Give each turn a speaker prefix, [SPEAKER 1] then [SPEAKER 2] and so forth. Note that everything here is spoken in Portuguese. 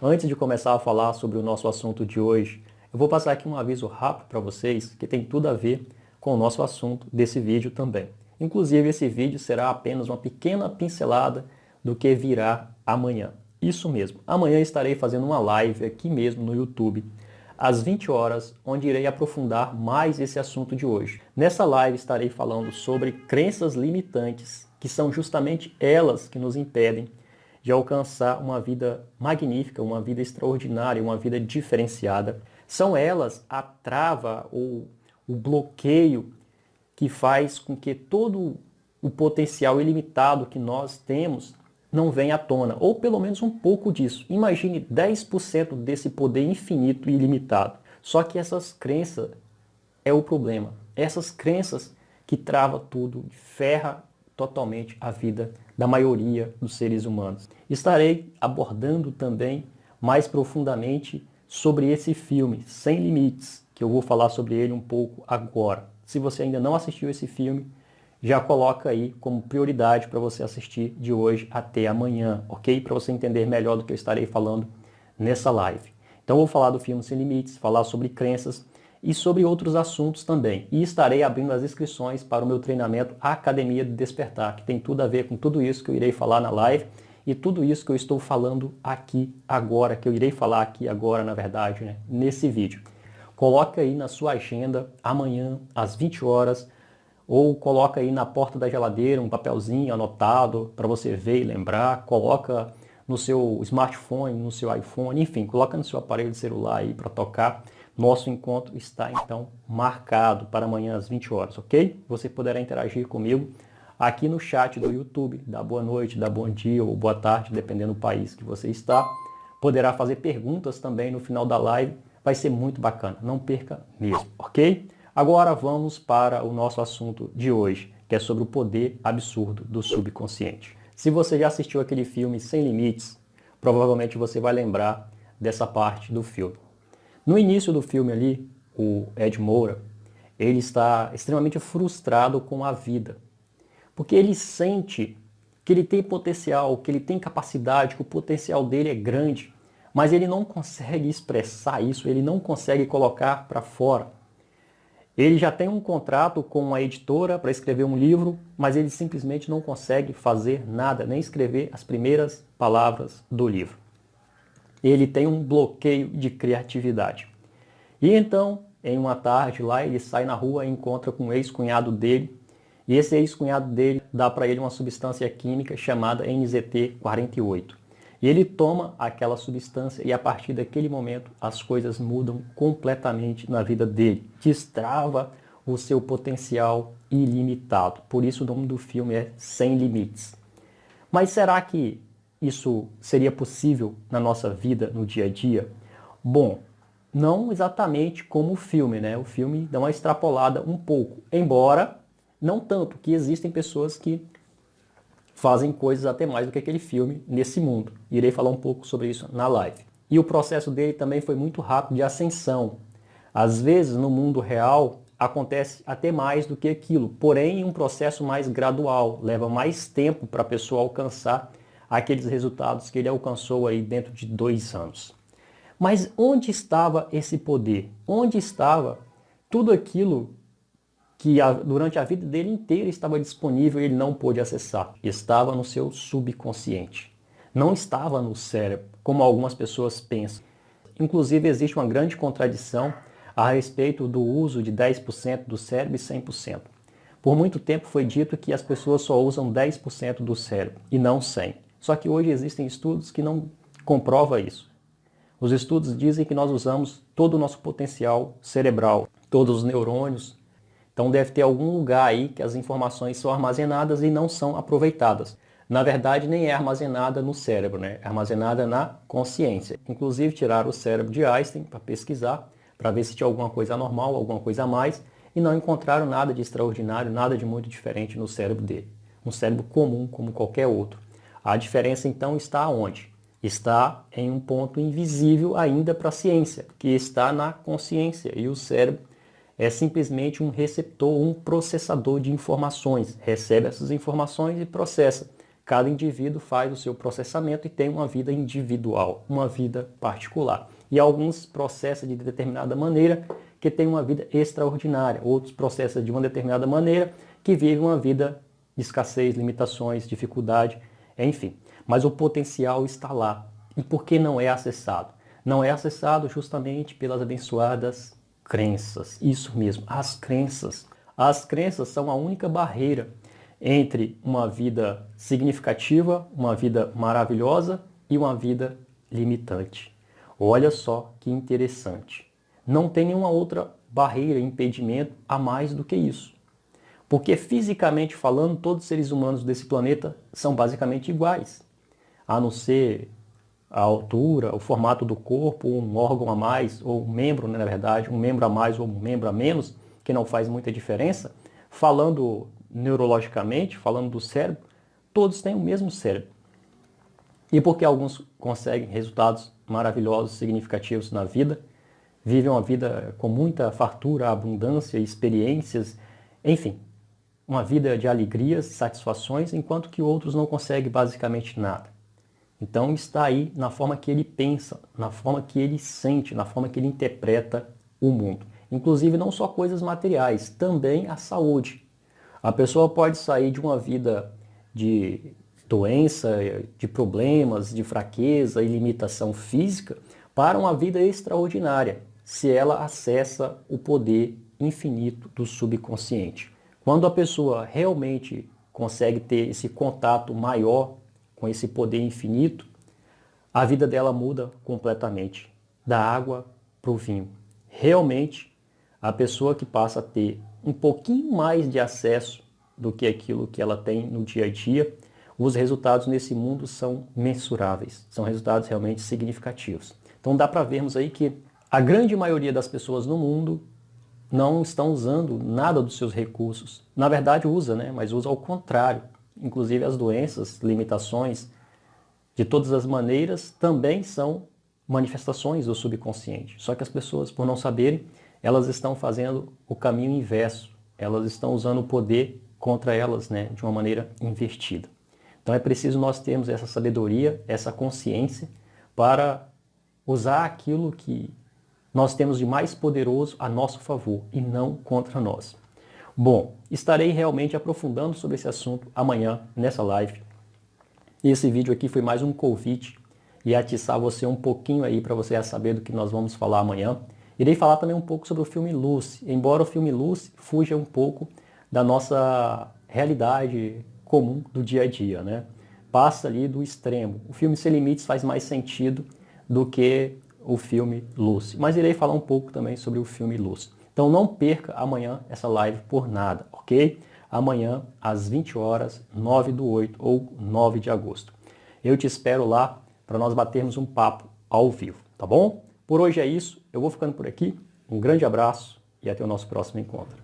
[SPEAKER 1] Antes de começar a falar sobre o nosso assunto de hoje, eu vou passar aqui um aviso rápido para vocês que tem tudo a ver com o nosso assunto desse vídeo também. Inclusive, esse vídeo será apenas uma pequena pincelada do que virá amanhã. Isso mesmo, amanhã estarei fazendo uma live aqui mesmo no YouTube, às 20 horas, onde irei aprofundar mais esse assunto de hoje. Nessa live estarei falando sobre crenças limitantes, que são justamente elas que nos impedem de alcançar uma vida magnífica, uma vida extraordinária, uma vida diferenciada. São elas a trava ou o bloqueio que faz com que todo o potencial ilimitado que nós temos não venha à tona, ou pelo menos um pouco disso. Imagine 10% desse poder infinito e ilimitado. Só que essas crenças é o problema. Essas crenças que travam tudo, ferra totalmente a vida da maioria dos seres humanos. Estarei abordando também mais profundamente sobre esse filme, Sem Limites, que eu vou falar sobre ele um pouco agora. Se você ainda não assistiu esse filme, já coloca aí como prioridade para você assistir de hoje até amanhã, ok? Para você entender melhor do que eu estarei falando nessa live. Então eu vou falar do filme Sem Limites, falar sobre crenças e sobre outros assuntos também. E estarei abrindo as inscrições para o meu treinamento Academia do Despertar, que tem tudo a ver com tudo isso que eu irei falar na live e tudo isso que eu estou falando aqui agora, que eu irei falar aqui agora, na verdade, né, nesse vídeo. Coloca aí na sua agenda amanhã às 20 horas ou coloca aí na porta da geladeira um papelzinho anotado para você ver e lembrar, coloca no seu smartphone, no seu iPhone, enfim, coloca no seu aparelho de celular aí para tocar. Nosso encontro está então marcado para amanhã às 20 horas, ok? Você poderá interagir comigo aqui no chat do YouTube, dá boa noite, dá bom dia ou boa tarde, dependendo do país que você está. Poderá fazer perguntas também no final da live, vai ser muito bacana, não perca mesmo, ok? Agora vamos para o nosso assunto de hoje, que é sobre o poder absurdo do subconsciente. Se você já assistiu aquele filme Sem Limites, provavelmente você vai lembrar dessa parte do filme. No início do filme ali, o Ed Moura, ele está extremamente frustrado com a vida, porque ele sente que ele tem potencial, que ele tem capacidade, que o potencial dele é grande, mas ele não consegue expressar isso, ele não consegue colocar para fora. Ele já tem um contrato com uma editora para escrever um livro, mas ele simplesmente não consegue fazer nada, nem escrever as primeiras palavras do livro. Ele tem um bloqueio de criatividade. E então, em uma tarde lá, ele sai na rua e encontra com um ex-cunhado dele, e esse ex-cunhado dele dá para ele uma substância química chamada NZT-48. E ele toma aquela substância e a partir daquele momento as coisas mudam completamente na vida dele. Destrava o seu potencial ilimitado. Por isso o nome do filme é Sem Limites. Mas será que isso seria possível na nossa vida, no dia a dia? Bom, não exatamente como o filme, né? O filme dá uma extrapolada um pouco, embora não tanto, que existem pessoas que fazem coisas até mais do que aquele filme nesse mundo. Irei falar um pouco sobre isso na live. E o processo dele também foi muito rápido de ascensão. Às vezes, no mundo real, acontece até mais do que aquilo, porém em um processo mais gradual, leva mais tempo para a pessoa alcançar aqueles resultados que ele alcançou aí dentro de 2 anos. Mas onde estava esse poder? Onde estava tudo aquilo que durante a vida dele inteira estava disponível e ele não pôde acessar? Estava no seu subconsciente. Não estava no cérebro, como algumas pessoas pensam. Inclusive, existe uma grande contradição a respeito do uso de 10% do cérebro e 100%. Por muito tempo foi dito que as pessoas só usam 10% do cérebro e não 100%. Só que hoje existem estudos que não comprovam isso. Os estudos dizem que nós usamos todo o nosso potencial cerebral, todos os neurônios. Então deve ter algum lugar aí que as informações são armazenadas e não são aproveitadas. Na verdade, nem é armazenada no cérebro, né? É armazenada na consciência. Inclusive, tiraram o cérebro de Einstein para pesquisar, para ver se tinha alguma coisa anormal, alguma coisa a mais, e não encontraram nada de extraordinário, nada de muito diferente no cérebro dele. Um cérebro comum, como qualquer outro. A diferença, então, está onde? Está em um ponto invisível ainda para a ciência, que está na consciência, e o cérebro é simplesmente um receptor, um processador de informações. Recebe essas informações e processa, Cada indivíduo faz o seu processamento e tem uma vida individual, uma vida particular. E alguns processam de determinada maneira que tem uma vida extraordinária, outros processam de uma determinada maneira que vivem uma vida de escassez, limitações, dificuldade, enfim. Mas o potencial está lá. E por que não é acessado? Não é acessado justamente pelas abençoadas crenças. Isso mesmo, as crenças. As crenças são a única barreira entre uma vida significativa, uma vida maravilhosa e uma vida limitante. Olha só que interessante. Não tem nenhuma outra barreira, impedimento a mais do que isso. Porque fisicamente falando, todos os seres humanos desse planeta são basicamente iguais. A não ser a altura, o formato do corpo, um órgão a mais, ou um membro, né, na verdade, um membro a mais ou um membro a menos, que não faz muita diferença. Falando neurologicamente, falando do cérebro, todos têm o mesmo cérebro. E porque alguns conseguem resultados maravilhosos, significativos na vida, vivem uma vida com muita fartura, abundância, experiências, enfim, uma vida de alegrias, satisfações, enquanto que outros não conseguem basicamente nada. Então está aí na forma que ele pensa, na forma que ele sente, na forma que ele interpreta o mundo. Inclusive não só coisas materiais, também a saúde. A pessoa pode sair de uma vida de doença, de problemas, de fraqueza e limitação física para uma vida extraordinária, se ela acessa o poder infinito do subconsciente. Quando a pessoa realmente consegue ter esse contato maior com esse poder infinito, a vida dela muda completamente, da água para o vinho. Realmente, a pessoa que passa a ter um pouquinho mais de acesso do que aquilo que ela tem no dia a dia, os resultados nesse mundo são mensuráveis, são resultados realmente significativos. Então dá para vermos aí que a grande maioria das pessoas no mundo não estão usando nada dos seus recursos. Na verdade usa, né? Mas usa ao contrário. Inclusive as doenças, limitações, de todas as maneiras, também são manifestações do subconsciente. Só que as pessoas, por não saberem, elas estão fazendo o caminho inverso. Elas estão usando o poder contra elas, né? De uma maneira invertida. Então é preciso nós termos essa sabedoria, essa consciência, para usar aquilo que nós temos de mais poderoso a nosso favor e não contra nós. Bom, estarei realmente aprofundando sobre esse assunto amanhã nessa live. Esse vídeo aqui foi mais um convite e atiçar você um pouquinho aí para você já saber do que nós vamos falar amanhã. Irei falar também um pouco sobre o filme Lucy, embora o filme Lucy fuja um pouco da nossa realidade comum do dia a dia, né? Passa ali do extremo. O filme Sem Limites faz mais sentido do que o filme Lucy. Mas irei falar um pouco também sobre o filme Lucy. Então não perca amanhã essa live por nada, ok? Amanhã às 20 horas, 9/8 ou 9 de agosto. Eu te espero lá para nós batermos um papo ao vivo, tá bom? Por hoje é isso, eu vou ficando por aqui. Um grande abraço e até o nosso próximo encontro.